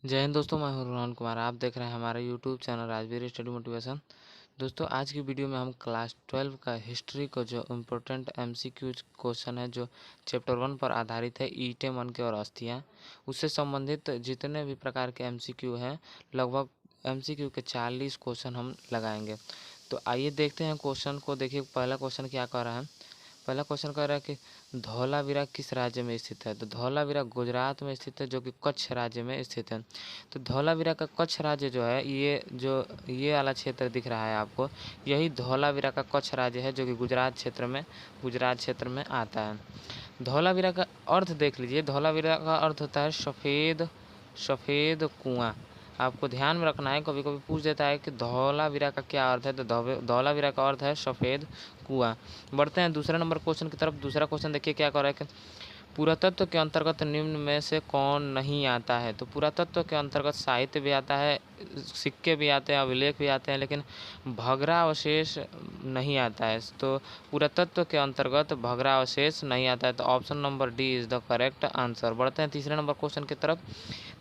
जय हिंद दोस्तों, मैं हूं रोहन कुमार। आप देख रहे हैं हमारा YouTube channel Rajveer study motivation. दोस्तों, आज की वीडियो में हम क्लास 12 का हिस्ट्री को जो इम्पोर्टेंट एमसीक्यूज क्वेश्चन है जो चैप्टर 1 पर आधारित है, ईंटें, मन के और अस्थियां, उससे संबंधित जितने भी प्रकार के एमसीक्यू हैं, लगभग एमसीक्यू के 40 क्वेश्चन हम लगाएंगे। तो आइए देखते हैं क्वेश्चन को। देखिए, पहला क्वेश्चन क्या कह रहा है। पहला क्वेश्चन कह रहा है कि धौलावीरा किस राज्य में स्थित है। तो धौलावीरा गुजरात में स्थित है, जो कि कच्छ राज्य में स्थित है। तो धौलावीरा का कच्छ राज्य जो है, ये वाला क्षेत्र दिख रहा है आपको, यही धौलावीरा का कच्छ राज्य है, जो कि गुजरात क्षेत्र में आता है। धौलावीरा का अर्थ देख लीजिए। धौलावीरा का अर्थ होता है सफ़ेद सफ़ेद कुआं। आपको ध्यान में रखना है, कभी कभी पूछ देता है कि धौलावीरा का क्या अर्थ है। तो धौलावीरा का अर्थ है सफ़ेद कुआं। बढ़ते हैं दूसरे नंबर क्वेश्चन की तरफ। दूसरा क्वेश्चन देखिए क्या कर रहा है कि पुरातत्व के अंतर्गत निम्न में से कौन नहीं आता है। तो पुरातत्व के अंतर्गत साहित्य भी आता है, सिक्के भी आते हैं, अभिलेख भी आते हैं, लेकिन भगरा अवशेष नहीं आता है। तो पुरातत्व के अंतर्गत भगरा अवशेष नहीं आता है। तो option number D is the correct answer. बढ़ते हैं तीसरे नंबर क्वेश्चन की तरफ।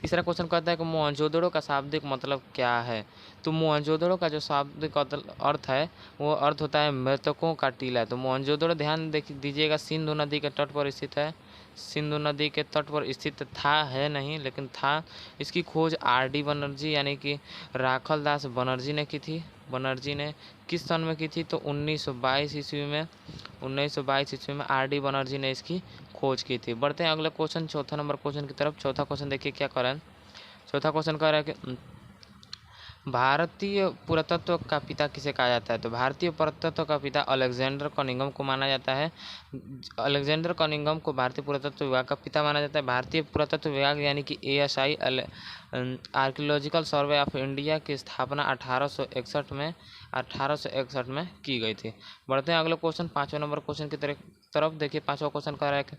तीसरा क्वेश्चन कहता है कि मोहनजोदड़ो का शाब्दिक मतलब क्या है। तो मोहनजोदड़ो का जो शाब्दिक अर्थ है, वो अर्थ होता है मृतकों का टीला। तो मोहनजोदड़ो, ध्यान दीजिएगा, सिंधु नदी के तट पर स्थित है। सिंधु नदी के तट पर स्थित था, है नहीं लेकिन था। इसकी खोज आर.डी. बनर्जी यानी कि राखल दास बनर्जी ने की थी। बनर्जी ने किस सन में की थी। तो 1922 ईस्वी में 1922 ईस्वी में आर.डी. बनर्जी ने इसकी खोज की थी। बढ़ते हैं अगले क्वेश्चन, चौथा नंबर क्वेश्चन की तरफ। चौथा क्वेश्चन देखिए क्या कर रहा है। चौथा क्वेश्चन कह रहा है कि भारतीय पुरातत्व का पिता किसे कहा जाता है। तो भारतीय पुरातत्व का पिता अलेक्जेंडर कनिंघम को माना जाता है। अलेक्जेंडर कनिंघम को भारतीय पुरातत्व विभाग का पिता माना जाता है। भारतीय पुरातत्व विभाग यानी कि ASI, archaeological survey of India की स्थापना 1861 में की गई थी। बढ़ते हैं अगले क्वेश्चन, पाँचवें नंबर क्वेश्चन की तरफ। देखिए पाँचवा क्वेश्चन कह रहा है कि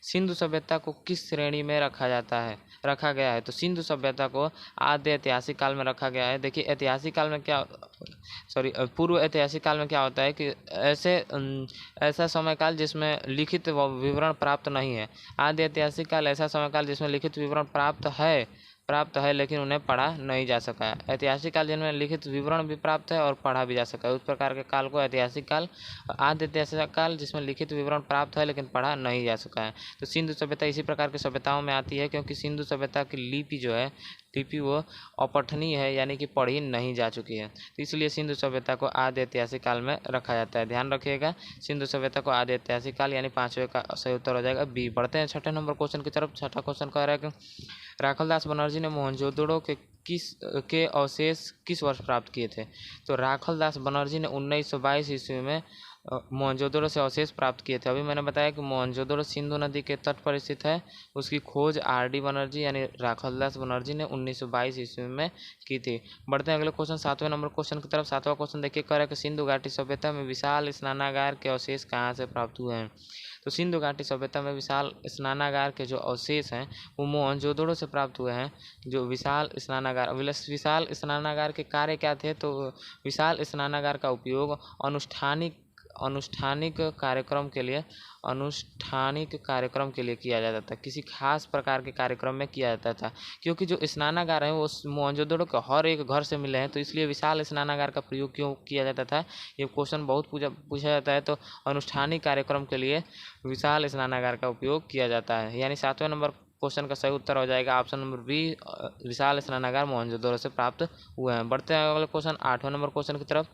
सिंधु सभ्यता को किस श्रेणी में रखा गया है। तो सिंधु सभ्यता को आद्य ऐतिहासिक काल में रखा गया है। देखिए ऐतिहासिक काल में क्या, पूर्व ऐतिहासिक काल में क्या होता है कि ऐसा समय काल जिसमें लिखित विवरण प्राप्त नहीं है। आद्य ऐतिहासिक काल ऐसा समय काल जिसमें लिखित विवरण प्राप्त है लेकिन उन्हें पढ़ा नहीं जा सका है। ऐतिहासिक काल जिनमें लिखित विवरण भी प्राप्त है और पढ़ा भी जा सका है, उस प्रकार के काल को ऐतिहासिक काल। आद्य ऐतिहासिक काल जिसमें लिखित विवरण प्राप्त है लेकिन पढ़ा नहीं जा सका है। तो सिंधु सभ्यता इसी प्रकार की सभ्यताओं में आती है, क्योंकि सिंधु सभ्यता की लिपि जो है, लिपि वो अपठनीय है, यानी कि पढ़ी नहीं जा चुकी है। तो इसलिए सिंधु सभ्यता को आद्य ऐतिहासिक काल में रखा जाता है। ध्यान रखिएगा, सिंधु सभ्यता को आद्य ऐतिहासिक काल यानी पाँचवें का सही उत्तर हो जाएगा बी। बढ़ते हैं छठे नंबर क्वेश्चन की तरफ। छठा क्वेश्चन कह रहा है कि राखलदास बनर्जी ने मोहनजोदड़ो के अवशेष किस वर्ष प्राप्त किए थे। तो राखलदास बनर्जी ने 1922 ईस्वी में मोहनजोदड़ो से अवशेष प्राप्त किए थे। अभी मैंने बताया कि मोहनजोदड़ो सिंधु नदी के तट पर स्थित है। उसकी खोज आर.डी. बनर्जी यानी राखलदास बनर्जी ने 1922 ईस्वी में की थी। बढ़ते हैं अगले क्वेश्चन, सातवें नंबर क्वेश्चन की तरफ। सातवां क्वेश्चन देखिए कर कि सिंधु घाटी सभ्यता में विशाल स्नानागार के अवशेष कहाँ से प्राप्त हुए हैं। तो सिंधु घाटी सभ्यता में विशाल स्नानागार के जो अवशेष हैं, वो मोहनजोदड़ो से प्राप्त हुए हैं। जो विशाल स्नानागार के कार्य क्या थे। तो विशाल स्नानागार का उपयोग अनुष्ठानिक कार्यक्रम के लिए किया जाता था। किसी खास प्रकार के कार्यक्रम में किया जाता था, क्योंकि जो स्नानागार है वो मोहनजोदड़ो के हर एक घर से मिले हैं। तो इसलिए विशाल स्नानागार का प्रयोग क्यों किया जाता था, ये क्वेश्चन बहुत पूछा जाता है। तो अनुष्ठानिक कार्यक्रम के लिए विशाल स्नानागार का उपयोग किया जाता है, यानी सातवें नंबर क्वेश्चन का सही उत्तर हो जाएगा ऑप्शन नंबर बी, विशाल स्नानागार मोहनजोदड़ो से प्राप्त हुए हैं। बढ़ते हैं अगले क्वेश्चन, आठवें नंबर क्वेश्चन की तरफ।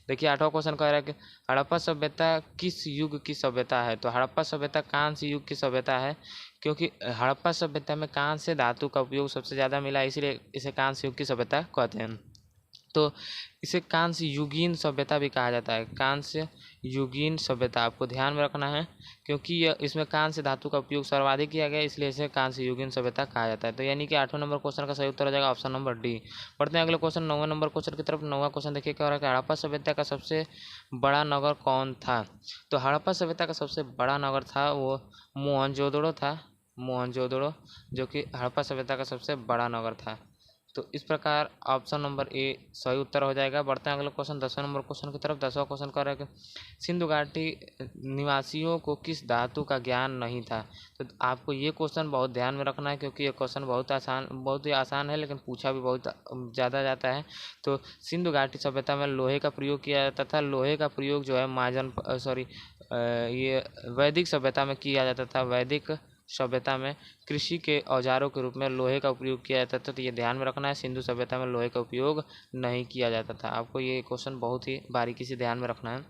देखिए आठवां क्वेश्चन कह रहा है कि हड़प्पा सभ्यता किस युग की सभ्यता है। तो हड़प्पा सभ्यता कांस्य युग की सभ्यता है, क्योंकि हड़प्पा सभ्यता में कांस्य धातु का उपयोग सबसे ज़्यादा मिला, इसलिए इसे कांस्य युग की सभ्यता कहते हैं। तो इसे कांस्य युगीन सभ्यता भी कहा जाता है। कांस्य युगीन सभ्यता आपको ध्यान में रखना है, क्योंकि इसमें कांस्य धातु का उपयोग सर्वाधिक किया गया, इसलिए इसे कांस्य युगीन सभ्यता कहा जाता है। तो यानी कि आठवें नंबर क्वेश्चन का सही उत्तर हो जाएगा ऑप्शन नंबर डी। बढ़ते हैं अगले क्वेश्चन, नौवें नंबर क्वेश्चन की तरफ। नौवां क्वेश्चन देखिए क्या हो रहा है कि हड़प्पा सभ्यता का सबसे बड़ा नगर कौन था। तो हड़प्पा सभ्यता का सबसे बड़ा नगर था वो मोहनजोदड़ो था। मोहनजोदड़ो, जो कि हड़प्पा सभ्यता का सबसे बड़ा नगर था। तो इस प्रकार ऑप्शन नंबर ए सही उत्तर हो जाएगा। बढ़ते हैं अगले क्वेश्चन 10वें नंबर क्वेश्चन की तरफ। 10वां क्वेश्चन कर रहे हैं कि सिंधु घाटी निवासियों को किस धातु का ज्ञान नहीं था। तो आपको ये क्वेश्चन बहुत ध्यान में रखना है, क्योंकि ये क्वेश्चन बहुत ही आसान है, लेकिन पूछा भी बहुत ज़्यादा जाता है। तो सिंधु घाटी सभ्यता में लोहे का प्रयोग किया जाता था। लोहे का प्रयोग जो है ये वैदिक सभ्यता में किया जाता था। वैदिक सभ्यता में कृषि के औजारों के रूप में लोहे का उपयोग किया जाता था। तो ये ध्यान में रखना है, सिंधु सभ्यता में लोहे का उपयोग नहीं किया जाता था। आपको ये क्वेश्चन बहुत ही बारीकी से ध्यान में रखना है।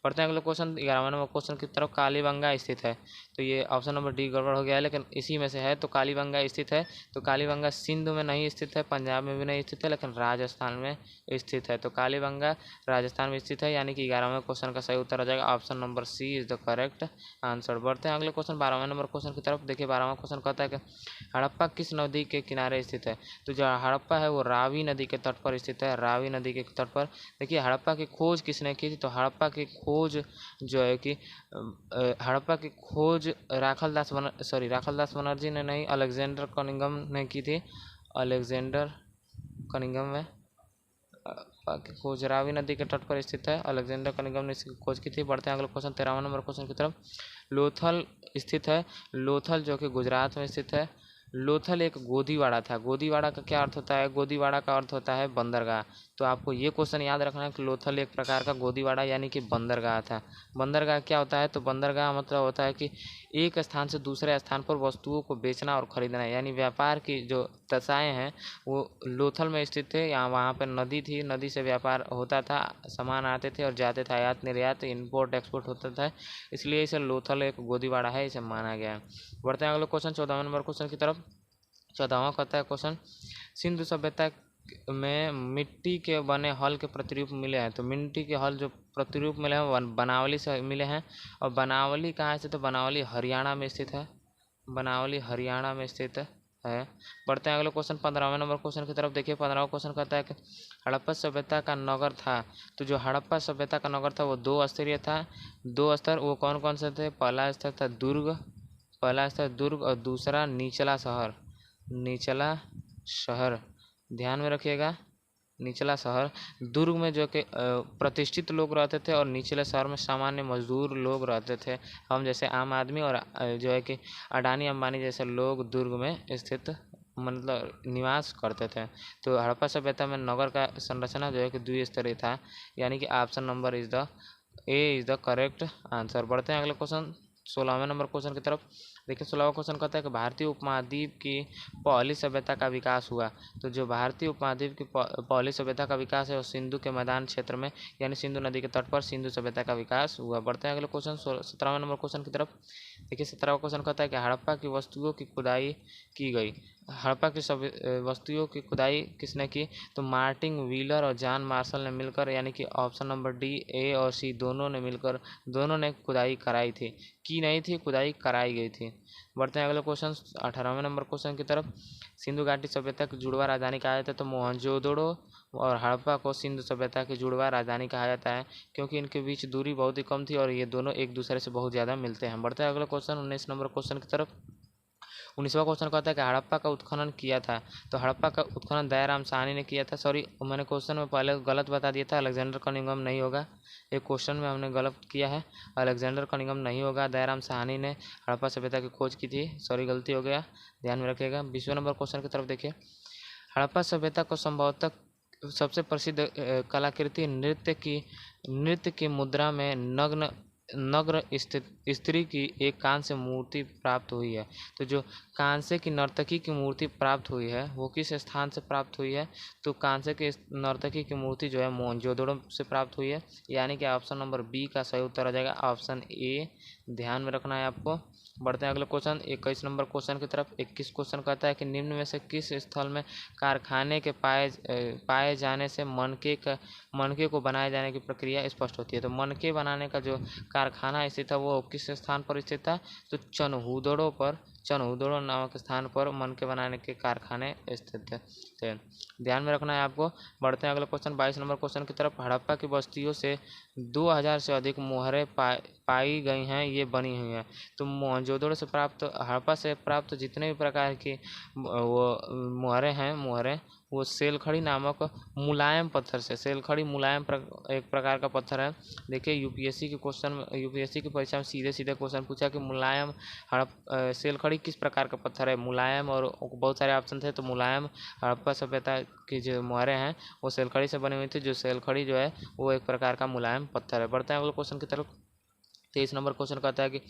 पढ़ते हैं अगले क्वेश्चन 11वां नंबर क्वेश्चन की तरफ। कालीबंगा स्थित है। तो ये ऑप्शन नंबर डी गड़बड़ हो गया है, लेकिन इसी में से है। तो कालीबंगा स्थित है, तो कालीबंगा सिंध में नहीं स्थित है, पंजाब में भी नहीं स्थित है, लेकिन राजस्थान में स्थित है। तो कालीबंगा राजस्थान में स्थित है, यानी कि 11वें क्वेश्चन का सही उत्तर हो जाएगा option number C is the correct answer. बढ़ते हैं अगले क्वेश्चन 12वें नंबर क्वेश्चन की तरफ। देखिए 12वां क्वेश्चन कहता है कि हड़प्पा किस नदी के किनारे स्थित है। तो जो हड़प्पा है वो रावी नदी के तट पर स्थित है। रावी नदी के तट पर। देखिए हड़प्पा की खोज किसने की थी। तो हड़प्पा की खोज जो है कि हड़प्पा की खोज राखलदास बनर्जी ने नहीं, अलेक्जेंडर कनिंघम ने की थी। अलेक्जेंडर कनिंघम में की खोज रावी नदी के तट पर स्थित है। अलेक्जेंडर कनिंघम ने इसकी खोज की थी। बढ़ते हैं अगले क्वेश्चन 13वां नंबर क्वेश्चन की तरफ। लोथल स्थित है। लोथल जो कि गुजरात में स्थित है। लोथल एक गोदीवाड़ा था। गोदीवाड़ा का क्या अर्थ होता है। गोदीवाड़ा का अर्थ होता है बंदरगाह। तो आपको ये क्वेश्चन याद रखना है कि लोथल एक प्रकार का गोदीवाड़ा यानी कि बंदरगाह था। बंदरगाह क्या होता है। तो बंदरगाह मतलब होता है कि एक स्थान से दूसरे स्थान पर वस्तुओं को बेचना और खरीदना, यानी व्यापार की जो दशाएं हैं वो लोथल में स्थित थे। यहाँ वहाँ पर नदी थी, नदी से व्यापार होता था, सामान आते थे और जाते थे, आयात निर्यात इम्पोर्ट एक्सपोर्ट होता था, इसलिए इसे लोथल एक गोदीवाड़ा है, इसे माना गया है। बढ़ते हैं अगले क्वेश्चन 14वें नंबर क्वेश्चन की तरफ। 14वां कहता है क्वेश्चन सिंधु सभ्यता में मिट्टी के बने हल के प्रतिरूप मिले हैं। तो मिट्टी के हल जो प्रतिरूप मिले हैं वो बनावली से मिले हैं। और बनावली कहाँ से। तो बनावली हरियाणा में स्थित है। बनावली हरियाणा में स्थित है। बढ़ते हैं अगले क्वेश्चन 15वें नंबर क्वेश्चन की तरफ। देखिए 15वां क्वेश्चन कहता है कि हड़प्पा सभ्यता का नगर था। तो जो हड़प्पा सभ्यता का नगर था वो 2 स्तरीय था। 2 स्तर वो कौन कौन से थे। पहला स्तर था दुर्ग, और दूसरा निचला शहर। निचला शहर ध्यान में रखिएगा। निचला शहर। दुर्ग में जो कि प्रतिष्ठित लोग रहते थे और निचले शहर में सामान्य मजदूर लोग रहते थे, हम जैसे आम आदमी, और जो है कि अडानी अंबानी जैसे लोग दुर्ग में स्थित मतलब निवास करते थे। तो हड़प्पा सभ्यता में नगर का संरचना जो है कि द्विस्तरीय था, यानी कि option number is the correct answer. बढ़ते हैं अगले क्वेश्चन 16वें नंबर क्वेश्चन की तरफ। देखिए 16वां क्वेश्चन कहता है कि भारतीय उपमहाद्वीप की पहली सभ्यता का विकास हुआ। तो जो भारतीय उपमहाद्वीप की पहली सभ्यता का विकास है वो सिंधु के मैदान क्षेत्र में, यानी सिंधु नदी के तट पर सिंधु सभ्यता का विकास हुआ। बढ़ते हैं अगले क्वेश्चन 17वें नंबर क्वेश्चन की तरफ। देखिए 17वां क्वेश्चन कहता है कि हड़प्पा की वस्तुओं की खुदाई की गई। हड़प्पा की वस्तुओं की खुदाई किसने की। तो मार्टिन व्हीलर और जॉन मार्शल ने मिलकर, यानी कि ऑप्शन नंबर डी ए और सी दोनों ने खुदाई कराई थी, की नहीं थी, खुदाई कराई गई थी। बढ़ते हैं अगले क्वेश्चन 18वें नंबर क्वेश्चन की तरफ। सिंधु घाटी सभ्यता की जुड़वा राजधानी कहा जाता है। तो मोहनजोदड़ो और हड़प्पा को सिंधु सभ्यता की जुड़वा राजधानी कहा जाता है, क्योंकि इनके बीच दूरी बहुत ही कम थी और ये दोनों एक दूसरे से बहुत ज़्यादा मिलते हैं। बढ़ते हैं अगले क्वेश्चन 19 नंबर क्वेश्चन की तरफ। 19वां क्वेश्चन कहता है कि हड़प्पा का उत्खनन किया था। तो हड़प्पा का उत्खनन दयाराम साहनी ने किया था। सॉरी, मैंने क्वेश्चन में पहले गलत बता दिया था, अलेक्जेंडर कनिंघम नहीं होगा। एक क्वेश्चन में हमने गलत किया है, अलेक्जेंडर कनिंघम नहीं होगा, दयाराम साहनी ने हड़प्पा सभ्यता की खोज की थी। सॉरी, गलती हो गया, ध्यान में रखिएगा। 20वें नंबर क्वेश्चन की तरफ देखिए। हड़प्पा सभ्यता को संभवतः सबसे प्रसिद्ध कलाकृति नृत्य की मुद्रा में नग्न स्त्री की एक कांस्य मूर्ति प्राप्त हुई है। तो जो कांसे की नर्तकी की मूर्ति प्राप्त हुई है वो किस स्थान से प्राप्त हुई है। तो कांसे की नर्तकी की मूर्ति जो है मोहनजोदड़ो से प्राप्त हुई है, यानी कि ऑप्शन नंबर बी का सही उत्तर हो जाएगा ऑप्शन ए। ध्यान में रखना है आपको। बढ़ते हैं अगले क्वेश्चन 21 नंबर क्वेश्चन की तरफ। 21 क्वेश्चन कहता है कि निम्न में से किस स्थल में कारखाने के पाए जाने से मनके को बनाए जाने की प्रक्रिया स्पष्ट होती है। तो मनके बनाने का जो कारखाना स्थित है वो किस स्थान पर स्थित था। तो चनहुदड़ो नामक स्थान पर मनके बनाने के कारखाने स्थित थे। ध्यान में रखना है आपको। बढ़ते हैं अगले क्वेश्चन 22 नंबर क्वेश्चन की तरफ। हड़प्पा की बस्तियों से 2000 से अधिक मोहरें पाई गई हैं ये बनी हुई हैं। तो मोहनजोदड़ो से प्राप्त, हड़प्पा से प्राप्त जितने भी प्रकार की वो मुहरें हैं, मुहरें वो सेलखड़ी नामक मुलायम पत्थर से, सेलखड़ी मुलायम एक प्रकार का पत्थर है। देखिए यूपीएससी के क्वेश्चन, यूपीएससी की परीक्षा में सीधे सीधे क्वेश्चन पूछा कि मुलायम सेलखड़ी किस प्रकार का पत्थर है, मुलायम, और बहुत सारे ऑप्शन थे। तो मुलायम हड़प्पा सभ्यता की जो मुहरें हैं वो सेलखड़ी से बनी हुई थी। जो सेलखड़ी जो है वो एक प्रकार का मुलायम पत्थर है। बढ़ते हैं अगले क्वेश्चन की तरफ। 23 नंबर क्वेश्चन कहता है कि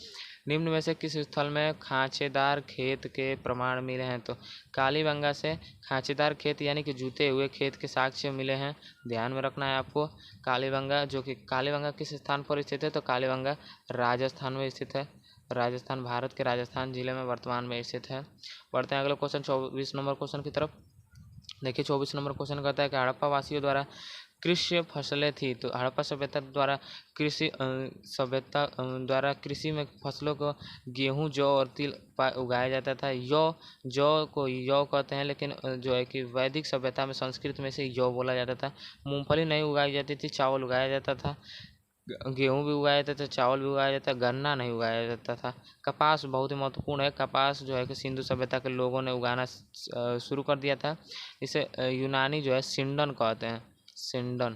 निम्न में से किस स्थल में खांचेदार खेत के प्रमाण मिले हैं। तो कालीबंगा से खांचेदार खेत यानी कि जूते हुए खेत के साक्ष्य मिले हैं, ध्यान में रखना है आपको। कालीबंगा, जो कि कालीबंगा किस स्थान पर स्थित है, तो कालीबंगा राजस्थान में स्थित है। राजस्थान, भारत के राजस्थान जिले में वर्तमान में स्थित है। बढ़ते हैं अगले क्वेश्चन 24 नंबर क्वेश्चन की तरफ। देखिए 24 नंबर क्वेश्चन कहता है कि हड़प्पा वासियों द्वारा कृषि फसलें थी। तो हड़प्पा सभ्यता द्वारा कृषि में फसलों को गेहूं, जौ और तिल उगाया जाता था। जौ को यौ कहते हैं, लेकिन जो है कि वैदिक सभ्यता में संस्कृत में से यौ बोला जाता था। मूंगफली नहीं उगाई जाती थी, चावल उगाया जाता था। गेहूं भी उगाया जाता था, चावल भी उगाया जाता था, गन्ना नहीं उगाया जाता था। कपास बहुत ही महत्वपूर्ण है। कपास जो है कि सिंधु सभ्यता के लोगों ने उगाना शुरू कर दिया था। इसे यूनानी जो है सिंडन कहते हैं, सिंडन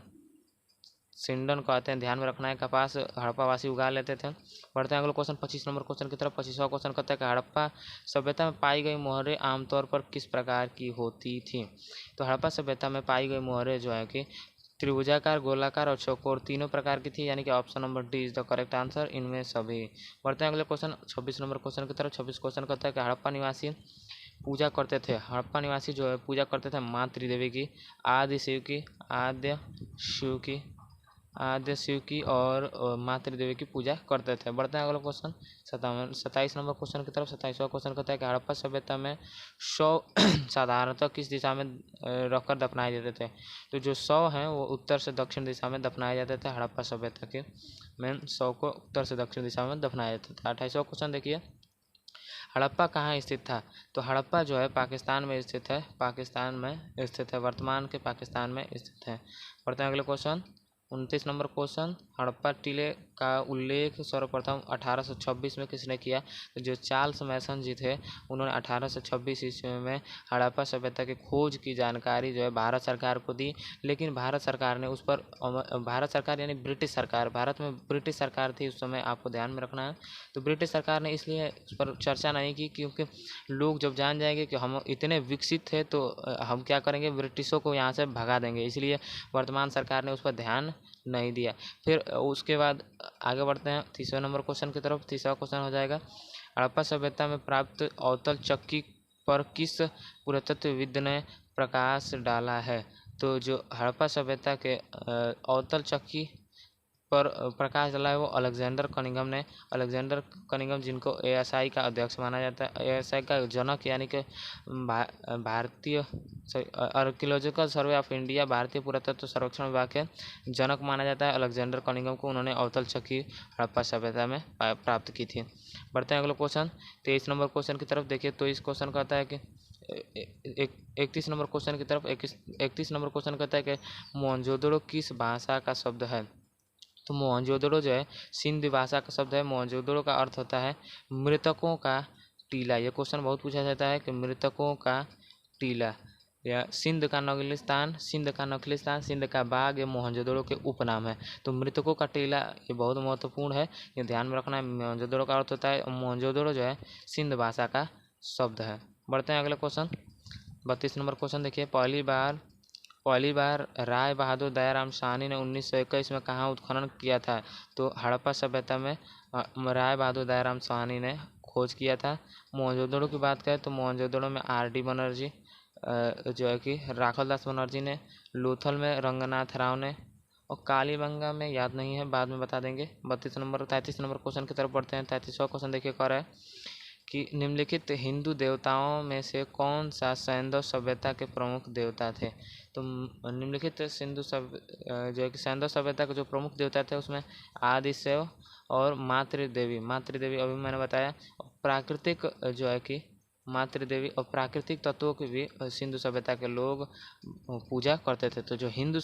कहते हैं, ध्यान में रखना है। कपास हड़प्पावासी उगा लेते थे। बढ़ते हैं अगले क्वेश्चन 25 नंबर क्वेश्चन की तरफ। 25वां क्वेश्चन कहता है कि हड़प्पा सभ्यता में पाई गई मोहरें आमतौर पर किस प्रकार की होती थी। तो हड़प्पा सभ्यता में पाई गई मोहरें जो है कि त्रिभुजाकार, गोलाकार और चौकोर तीनों प्रकार की थी, यानी कि option number D is the correct answer इनमें सभी। बढ़ते हैं अगले क्वेश्चन 26 नंबर क्वेश्चन की तरफ। 26 क्वेश्चन कहता है कि हड़प्पा निवासी पूजा करते थे, हड़प्पा निवासी जो है पूजा करते थे माँ त्रिदेवी की, आदि शिव की और माँ त्रिदेवी की पूजा करते थे। बढ़ते हैं अगला क्वेश्चन 27 नंबर क्वेश्चन की तरफ। 27वां क्वेश्चन कहता है कि हड़प्पा सभ्यता में शव साधारणतः किस दिशा में रखकर दफनाए जाते थे। तो जो शव हैं वो उत्तर से दक्षिण दिशा में दफनाए जाते थे। हड़प्पा सभ्यता के में शव को उत्तर से दक्षिण दिशा में दफनाया जाता था। 28वां क्वेश्चन देखिए, हड़प्पा कहाँ स्थित था। तो हड़प्पा जो है पाकिस्तान में स्थित है, पाकिस्तान में स्थित है, वर्तमान के पाकिस्तान में स्थित है। बढ़ते हैं अगले क्वेश्चन 29 नंबर क्वेश्चन। हड़प्पा टीले का उल्लेख सर्वप्रथम 1826 में किसने किया। तो जो चार्ल्स मैसन जी थे उन्होंने 1826 ईस्वी में हड़प्पा सभ्यता की खोज की जानकारी जो है भारत सरकार को दी। लेकिन भारत सरकार ने उस पर, भारत सरकार यानी ब्रिटिश सरकार, भारत में ब्रिटिश सरकार थी उस समय, आपको ध्यान में रखना है। तो ब्रिटिश सरकार ने इसलिए उस पर चर्चा नहीं की, क्योंकि लोग जब जान जाएंगे कि हम इतने विकसित थे तो हम क्या करेंगे, ब्रिटिशों को यहाँ से भगा देंगे। इसलिए वर्तमान सरकार ने उस पर ध्यान नहीं दिया। फिर उसके बाद आगे बढ़ते हैं 30वें नंबर क्वेश्चन की तरफ। 30वां क्वेश्चन हो जाएगा, हड़प्पा सभ्यता में प्राप्त अवतल चक्की पर किस पुरातत्वविद ने प्रकाश डाला है। तो जो हड़प्पा सभ्यता के अवतल चक्की पर प्रकाश डाला है वो अलेक्जेंडर कनिंघम ने। अलेक्जेंडर कनिंघम जिनको एएसआई का अध्यक्ष माना जाता है, एएसआई का जनक यानी कि भारतीय आर्कियोलॉजिकल सर्वे ऑफ इंडिया, भारतीय पुरातत्व सर्वेक्षण विभाग के जनक माना जाता है अलेक्जेंडर कनिंघम को। उन्होंने अवतल चक्की हड़प्पा सभ्यता में प्राप्त की थी। बढ़ते हैं अगले क्वेश्चन 23 नंबर क्वेश्चन की तरफ। देखिए तो इस क्वेश्चन कहता है कि 31 नंबर क्वेश्चन की तरफ। 31 नंबर क्वेश्चन कहता है कि मोहनजोदड़ो किस भाषा का शब्द है। तो मोहनजोदड़ो जो है सिंध भाषा का शब्द है। मोहनजोदड़ो का अर्थ होता है मृतकों का टीला। ये क्वेश्चन बहुत पूछा जाता है कि मृतकों का टीला, या सिंध का नगलिस्तान, सिंध का बाग, ये मोहनजोदड़ो के उपनाम है। तो मृतकों का टीला ये बहुत महत्वपूर्ण है, ये ध्यान में रखना है। मोहनजोदड़ो का अर्थ होता है, मोहनजोदड़ो जो है सिंध भाषा का शब्द है। बढ़ते हैं अगले क्वेश्चन 32 नंबर क्वेश्चन। देखिए पहली बार राय बहादुर दयाराम साहनी ने 1921 में कहाँ उत्खनन किया था। तो हड़प्पा सभ्यता में राय बहादुर दयाराम साहनी ने खोज किया था। मोहनजोदड़ो की बात करें तो मोहनजोदड़ो में आर.डी. बनर्जी, जो है कि राखलदास बनर्जी ने, लोथल में रंगनाथ राव ने, और कालीबंगा में याद नहीं है, बाद में बता देंगे। 33 नंबर क्वेश्चन की तरफ बढ़ते हैं। 33वां क्वेश्चन देखिए कह रहा है कि निम्नलिखित हिंदू देवताओं में से कौन सा सैंधव सभ्यता के प्रमुख देवता थे। तो निम्नलिखित जो है कि सैंधव सभ्यता के जो प्रमुख देवता थे उसमें आदिशैव और मातृदेवी अभी मैंने बताया। प्राकृतिक जो है कि मातृदेवी और प्राकृतिक तत्वों की भी सिंधु सभ्यता के लोग पूजा करते थे। तो जो हिंदू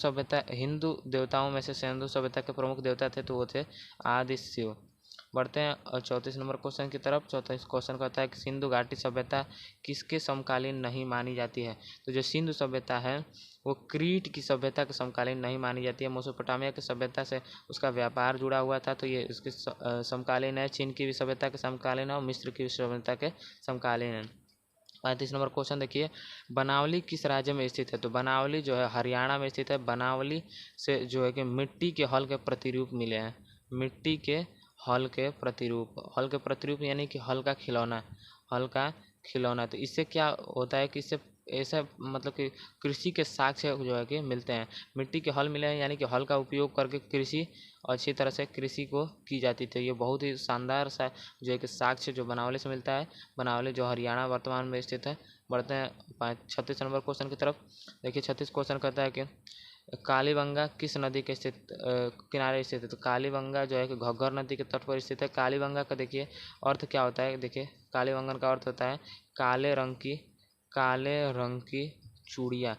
देवताओं में से सिंधु सभ्यता के प्रमुख देवता थे तो वो थे आदिशिव। बढ़ते हैं 34 नंबर क्वेश्चन की तरफ। 34 क्वेश्चन कहता है कि सिंधु घाटी सभ्यता किसके समकालीन नहीं मानी जाती है। तो जो सिंधु सभ्यता है वो क्रीट की सभ्यता के समकालीन नहीं मानी जाती है। मेसोपोटामिया की सभ्यता से उसका व्यापार जुड़ा हुआ था, तो ये इसके समकालीन है। चीन की भी सभ्यता के समकालीन है और मिस्र की भी सभ्यता के समकालीन है। 35 नंबर क्वेश्चन देखिए, बनावली किस राज्य में स्थित है। तो बनावली जो है हरियाणा में स्थित है। बनावली से जो है कि मिट्टी के हल के प्रतिरूप मिले हैं। मिट्टी के हल के प्रतिरूप यानी कि हल का खिलौना। तो इससे क्या होता है कि इससे ऐसा मतलब कि कृषि के साक्ष्य जो है कि मिलते हैं। मिट्टी के हल मिले हैं यानी कि हल का उपयोग करके कृषि अच्छी तरह से कृषि को की जाती थी। ये बहुत ही शानदार सा जो है कि साक्ष्य जो बनावली से मिलता है। बनावली जो हरियाणा वर्तमान में स्थित है। बढ़ते हैं 36 नंबर क्वेश्चन की तरफ। देखिए 36 क्वेश्चन कहता है कि कालीबंगा किस नदी के किनारे स्थित है। तो कालीबंगा जो है कि घग्गर नदी के तट पर स्थित है। कालीबंगा का देखिए अर्थ क्या होता है। देखिए कालीबंगन का अर्थ होता है काले रंग की चूड़िया।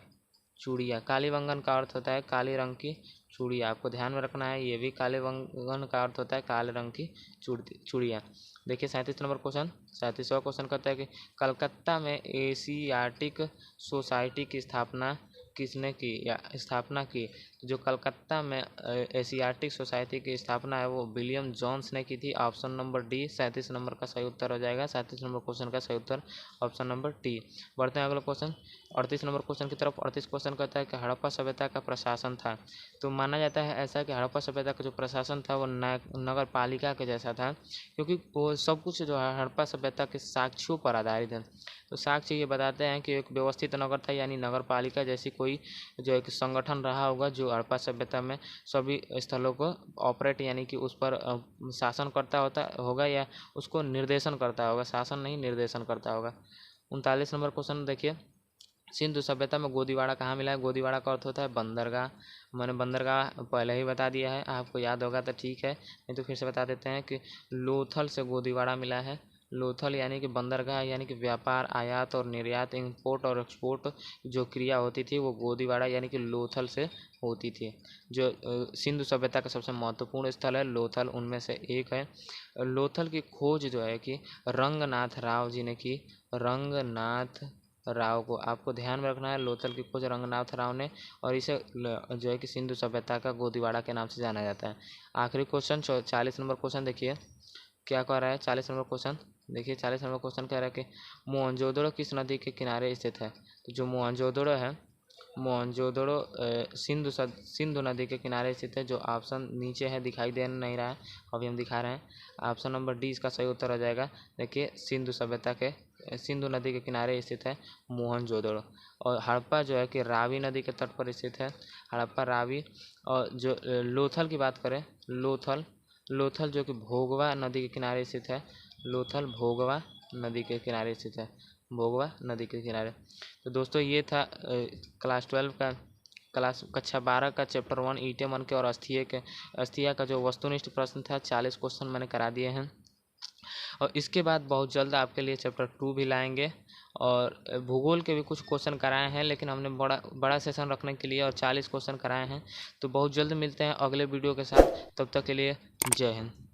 कालीबंगन का अर्थ होता है काले रंग की चूड़िया। आपको ध्यान में रखना है, ये भी कालीबंगन का अर्थ होता है काले रंग की चूड़िया। देखिए 37 नंबर क्वेश्चन। 37वां क्वेश्चन कहता है कि कलकत्ता में एशियाटिक सोसाइटी की स्थापना किसने की या स्थापना की। जो कलकत्ता में एशियाटिक सोसाइटी की स्थापना है वो विलियम जोन्स ने की थी। ऑप्शन नंबर डी 37 नंबर का सही उत्तर हो जाएगा। 37 नंबर क्वेश्चन का सही उत्तर ऑप्शन नंबर डी। बढ़ते हैं अगला क्वेश्चन 38 नंबर क्वेश्चन की तरफ। 38 क्वेश्चन कहता है कि हड़प्पा सभ्यता का प्रशासन था। तो माना जाता है ऐसा कि हड़प्पा सभ्यता का जो प्रशासन था वो नगर पालिका के जैसा था, क्योंकि वो सब कुछ जो है हड़प्पा सभ्यता के साक्ष्यों पर आधारित है। तो साक्ष्य ये बताते हैं कि एक व्यवस्थित नगर था, यानी नगर पालिका जैसी कोई जो एक संगठन रहा होगा जो हड़प्पा सभ्यता में सभी स्थलों को ऑपरेट यानी कि उस पर शासन करता होगा या उसको निर्देशन करता होगा। शासन नहीं, निर्देशन करता होगा। 39 नंबर क्वेश्चन देखिए, सिंधु सभ्यता में गोदीवाड़ा कहाँ मिला है। गोदीवाड़ा का अर्थ होता है बंदरगाह। मैंने बंदरगाह पहले ही बता दिया है, आपको याद होगा तो ठीक है, नहीं तो फिर से बता देते हैं कि लोथल से गोदीवाड़ा मिला है। लोथल यानी कि बंदरगाह यानी कि व्यापार, आयात और निर्यात, इंपोर्ट और एक्सपोर्ट जो क्रिया होती थी वो गोदीवाड़ा यानी कि लोथल से होती थी। जो सिंधु सभ्यता का सबसे महत्वपूर्ण स्थल है लोथल, उनमें से एक है। लोथल की खोज जो है कि रंगनाथ राव जी ने की। रंगनाथ राव को आपको ध्यान में रखना है। लोथल की खोज रंगनाथ राव ने, और इसे जो है कि सिंधु सभ्यता का गोदीवाड़ा के नाम से जाना जाता है। आखिरी क्वेश्चन 40 नंबर क्वेश्चन देखिए क्या कह रहा है। 40 नंबर क्वेश्चन देखिए, 40 नंबर क्वेश्चन कह रहा है कि मोहनजोदड़ो किस नदी के किनारे स्थित है। तो जो मोहनजोदड़ो है, मोहनजोदड़ो सिंधु नदी के किनारे स्थित है। जो ऑप्शन नीचे है दिखाई दे नहीं रहा है, अभी हम दिखा रहे हैं। ऑप्शन नंबर डी इसका सही उत्तर हो जाएगा। देखिए सिंधु नदी के किनारे स्थित है मोहनजोदड़ो। और हड़प्पा जो है कि रावी नदी के तट पर स्थित है। हड़प्पा, रावी। और जो लोथल की बात करें, लोथल जो कि भोगवा नदी के किनारे स्थित है। लोथल भोगवा नदी के किनारे स्थित है। भोगवा नदी के किनारे। तो दोस्तों ये था क्लास 12 का कक्षा 12 का चैप्टर 1 ईटे मन के और अस्थिया का जो वस्तुनिष्ठ प्रश्न था 40 क्वेश्चन मैंने करा दिए हैं। और इसके बाद बहुत जल्द आपके लिए चैप्टर 2 भी लाएंगे। और भूगोल के भी कुछ क्वेश्चन कराए हैं, लेकिन हमने बड़ा सेशन रखने के लिए और 40 क्वेश्चन कराए हैं। तो बहुत जल्द मिलते हैं अगले वीडियो के साथ, तब तक के लिए जय हिंद।